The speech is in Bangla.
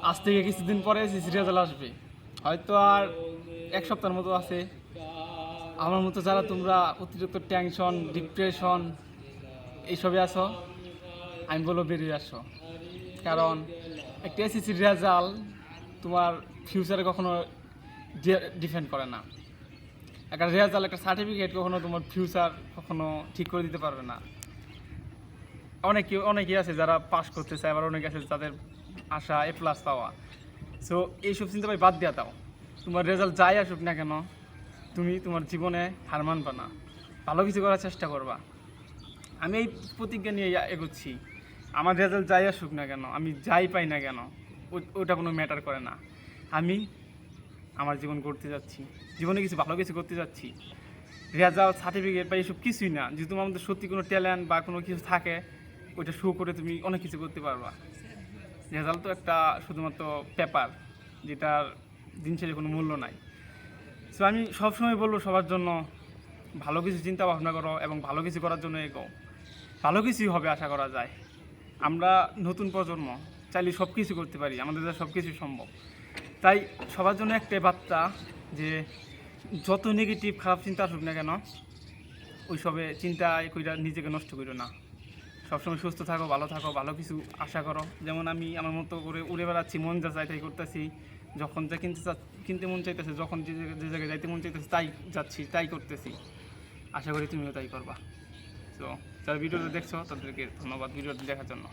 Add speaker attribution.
Speaker 1: আজ থেকে কিছুদিন পরে এসএসসি রেজাল্ট আসবে, হয়তো আর এক সপ্তাহের মতো আছে। আমার মতো যারা তোমরা অতিরিক্ত টেনশন ডিপ্রেশন এইসবে আছো, আমি বলবো বেরিয়ে আসো। কারণ একটা এসএসসির রেজাল্ট তোমার ফিউচারে কখনো ডিপেন্ড করে না। একটা রেজাল্ট একটা সার্টিফিকেট কখনো তোমার ফিউচার কখনো ঠিক করে দিতে পারবে না। অনেকেই আছে যারা পাস করতে চায়, আবার অনেকে আছে যাদের আশা A+ পাওয়া। সো এইসব চিন্তা ভাই বাদ দিয়া দাও। তোমার রেজাল্ট যাই আসুক না কেন, তুমি তোমার জীবনে হার মানবা না, ভালো কিছু করার চেষ্টা করবা। আমি এই প্রতিজ্ঞা নিয়ে এগোচ্ছি। আমার রেজাল্ট যাই আসুক না কেন, আমি যাই পাই না কেন, ওটা কোনো ম্যাটার করে না। আমি আমার জীবন করতে যাচ্ছি, জীবনে কিছু ভালো কিছু করতে যাচ্ছি। রেজাল্ট সার্টিফিকেট বা এইসব কিছুই না। যদি তোমার মধ্যে সত্যি কোনো ট্যালেন্ট বা কোনো কিছু থাকে, ওইটা শো করে তুমি অনেক কিছু করতে পারবা। রেজাল্ট তো একটা শুধুমাত্র পেপার, যেটার দিন শেষে কোনো মূল্য নাই। সো আমি সবসময় বলবো সবার জন্য ভালো কিছু চিন্তা ভাবনা করো এবং ভালো কিছু করার জন্য এগো। ভালো কিছুই হবে আশা করা যায়। আমরা নতুন প্রজন্ম, চাইলে সব কিছু করতে পারি, আমাদের দ্বারা সব কিছু সম্ভব। তাই সবার জন্য একটাই বার্তা যে যত নেগেটিভ খারাপ চিন্তা আসুক না কেন, ওইসবে চিন্তায় কইরা নিজেকে নষ্ট করো না। সবসময় সুস্থ থাকো, ভালো থাকো, ভালো কিছু আশা করো। যেমন আমি আমার মতো করে উড়ে বেড়াচ্ছি, মন যা চাই তাই করতেছি। যখন যা কিনতে মন চাইতেছে, যখন যে জায়গায় যাইতে মন চাইতেছে তাই যাচ্ছি, তাই করতেছি। আশা করি তুমিও তাই করবা। তো যারা ভিডিওটা দেখছো তাদেরকে ধন্যবাদ ভিডিওটি দেখার জন্য।